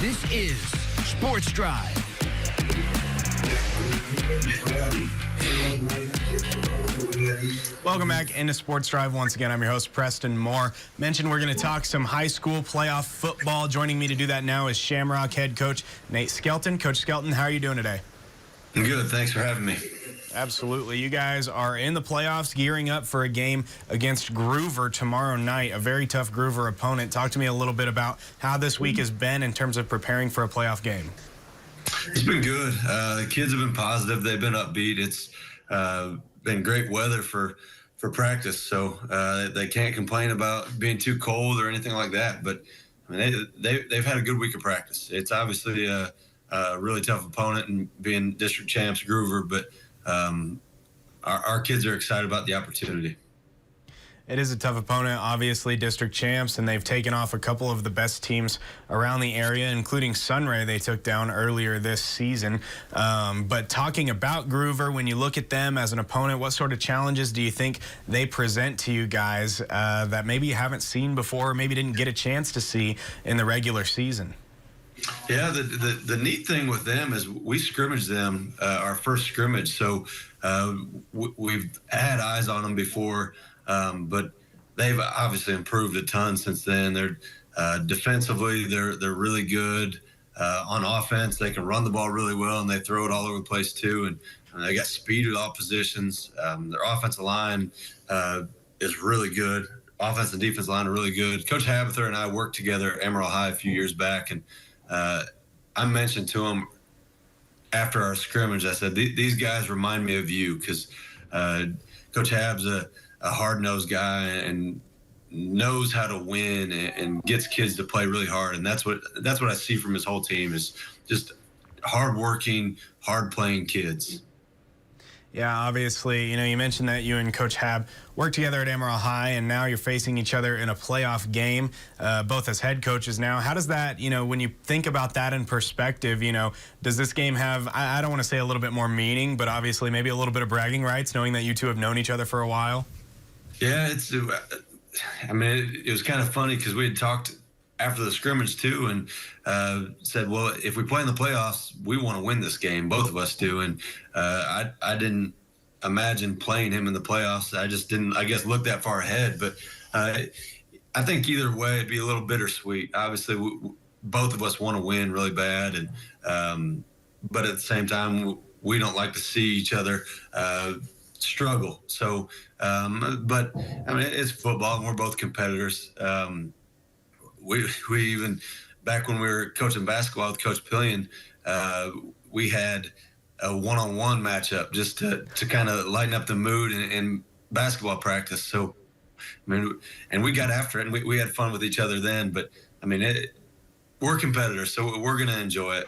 This is Sports Drive. Welcome back into Sports Drive. Once again, I'm your host, Preston Moore. Mentioned we're going to talk some high school playoff football. Joining me to do that now is Shamrock head coach Nate Skelton. Coach Skelton, how are you doing today? I'm good. Thanks for having me. Absolutely. You guys are in the playoffs, gearing up for a game against Gruver tomorrow night, a very tough Gruver opponent. Talk to me a little bit about how this week has been in terms of preparing for a playoff game. It's been good. The kids have been positive. They've been upbeat. It's been great weather for practice, so they can't complain about being too cold or anything like that. But I mean, they've had a good week of practice. It's obviously a really tough opponent and being district champs, Gruver, but our kids are excited about the opportunity. It is a tough opponent, obviously district champs, and they've taken off a couple of the best teams around the area, including Sunray they took down earlier this season. But talking about Gruver, when you look at them as an opponent, what sort of challenges do you think they present to you guys that maybe you haven't seen before or maybe didn't get a chance to see in the regular season? Yeah, the neat thing with them is we scrimmaged them our first scrimmage, so we've had eyes on them before, but they've obviously improved a ton since then. They're defensively, they're really good. On offense, they can run the ball really well, and they throw it all over the place too. And they got speed at all positions. Their offensive line is really good. Offense and defense line are really good. Coach Habather and I worked together at Emerald High a few years back, and I mentioned to him after our scrimmage, I said, these guys remind me of you, because Coach Hab's a hard-nosed guy and knows how to win and gets kids to play really hard. And that's what I see from his whole team, is just hard-working, hard-playing kids. Yeah, obviously, you mentioned that you and Coach Hab worked together at Emerald High, and now you're facing each other in a playoff game, both as head coaches now. How does that, when you think about that in perspective, does this game have, I don't want to say a little bit more meaning, but obviously maybe a little bit of bragging rights, knowing that you two have known each other for a while? Yeah, it was kind of funny because we had talked after the scrimmage too, and said, well, if we play in the playoffs, we want to win this game. Both of us do. And I didn't imagine playing him in the playoffs. I just didn't, I guess, look that far ahead. But I think either way, it'd be a little bittersweet. Obviously, both of us want to win really bad, and but at the same time, we don't like to see each other struggle. So, but it's football, and we're both competitors. We even, back when we were coaching basketball with Coach Pillion, we had a one-on-one matchup just to kind of lighten up the mood in basketball practice. So, and we got after it, and we had fun with each other then. But, we're competitors, so we're going to enjoy it.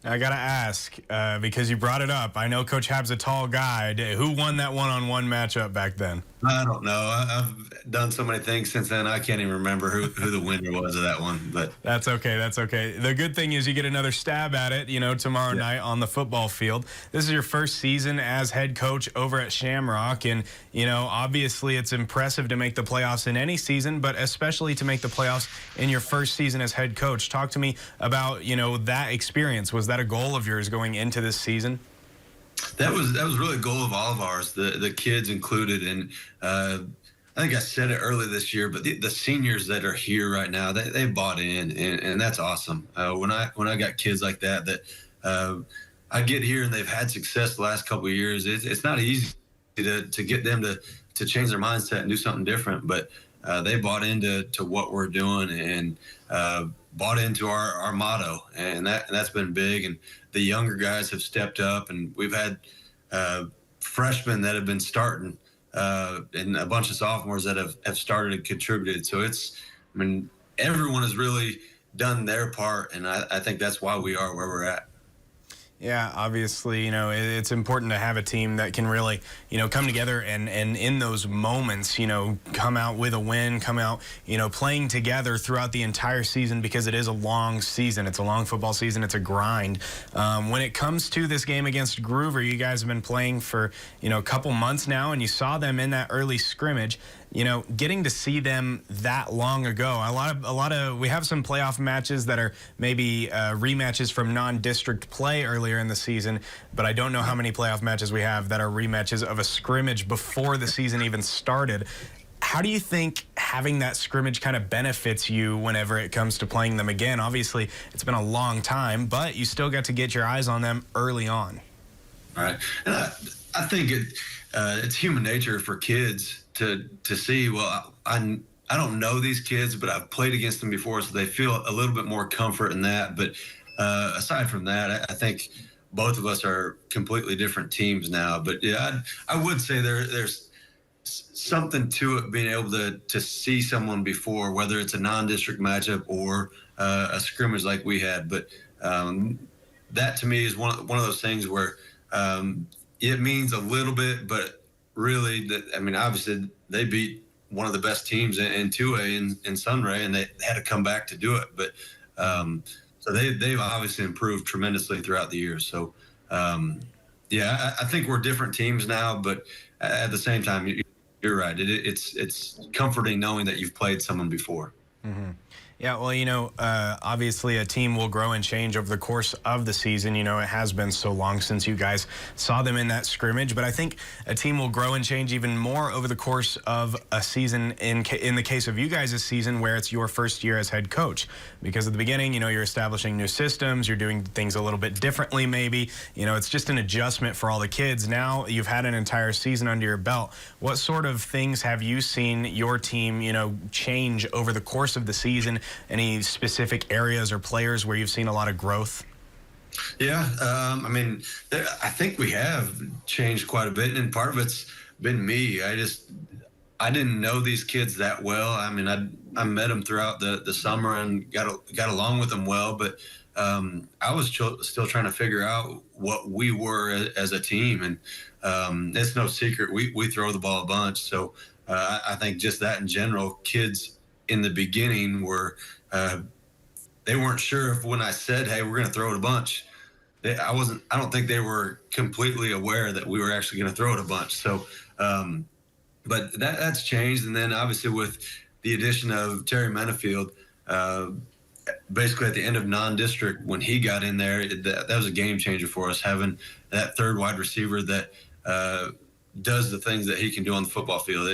I got to ask, because you brought it up, I know Coach Hab's a tall guy. Who won that one-on-one matchup back then? I don't know. I've done so many things since then, I can't even remember who the winner was of that one. But That's okay. That's okay. The good thing is you get another stab at it, tomorrow night on the football field. This is your first season as head coach over at Shamrock, and, obviously it's impressive to make the playoffs in any season, but especially to make the playoffs in your first season as head coach. Talk to me about, that experience. Was that a goal of yours going into this season? That was really a goal of all of ours, the kids included. And I think I said it earlier this year, but the seniors that are here right now, they bought in, and that's awesome. When I got kids like that I get here and they've had success the last couple of years, it's not easy to get them to change their mindset and do something different, but they bought into what we're doing, and bought into our motto, and that's been big. And the younger guys have stepped up, and we've had freshmen that have been starting, and a bunch of sophomores that have started and contributed. So everyone has really done their part, and I think that's why we are where we're at. Yeah, obviously, it's important to have a team that can really, come together and in those moments, come out with a win, come out, playing together throughout the entire season, because it is a long season. It's a long football season. It's a grind. When it comes to this game against Gruver, you guys have been playing for, a couple months now, and you saw them in that early scrimmage. getting to see them that long ago. A lot of we have some playoff matches that are maybe rematches from non-district play earlier in the season, but I don't know how many playoff matches we have that are rematches of a scrimmage before the season even started. How do you think having that scrimmage kind of benefits you whenever it comes to playing them again? Obviously, it's been a long time, but you still got to get your eyes on them early on. All right. And I think it's human nature for kids to see, well, I don't know these kids, but I've played against them before, so they feel a little bit more comfort in that. But aside from that, I think both of us are completely different teams now. But yeah, I would say there's something to it, being able to see someone before, whether it's a non-district matchup or a scrimmage like we had. But that to me is one of those things where it means a little bit, but really, obviously they beat one of the best teams in 2A in Sunray, and they had to come back to do it. But so they've obviously improved tremendously throughout the years. So yeah, I think we're different teams now, but at the same time, you're right. It's comforting knowing that you've played someone before. Mm-hmm. Yeah, well, obviously a team will grow and change over the course of the season. It has been so long since you guys saw them in that scrimmage, but I think a team will grow and change even more over the course of a season in the case of you guys' season, where it's your first year as head coach. Because at the beginning, you're establishing new systems, you're doing things a little bit differently maybe. It's just an adjustment for all the kids. Now you've had an entire season under your belt. What sort of things have you seen your team, change over the course of the season? Any specific areas or players where you've seen a lot of growth? Yeah, I think we have changed quite a bit, and part of it's been me. I didn't know these kids that well. I met them throughout the summer and got along with them well, but I was still trying to figure out what we were as a team, and it's no secret we throw the ball a bunch. So I think just that in general, kids in the beginning were they weren't sure if when I said, hey, we're going to throw it a bunch, I don't think they were completely aware that we were actually going to throw it a bunch. So but that's changed. And then obviously with the addition of Terry Menafield, basically at the end of non-district, when he got in there, that was a game changer for us, having that third wide receiver that does the things that he can do on the football field.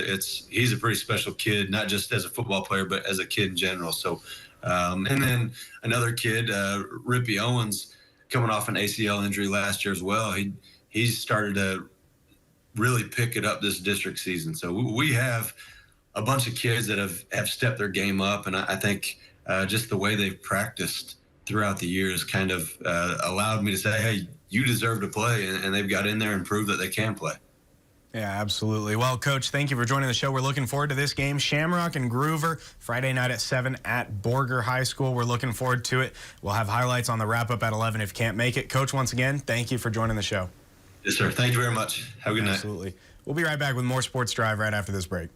He's a pretty special kid, not just as a football player, but as a kid in general. So, and then another kid, Rippy Owens, coming off an ACL injury last year as well. He's started to really pick it up this district season. So we have a bunch of kids that have stepped their game up, and I think just the way they've practiced throughout the years kind of allowed me to say, hey, you deserve to play, and they've got in there and proved that they can play. Yeah, absolutely. Well, Coach, thank you for joining the show. We're looking forward to this game, Shamrock and Gruver, Friday night at 7 at Borger High School. We're looking forward to it. We'll have highlights on the wrap-up at 11 if you can't make it. Coach, once again, thank you for joining the show. Yes, sir. Thank you very much. Have a good night. Absolutely. We'll be right back with more Sports Drive right after this break.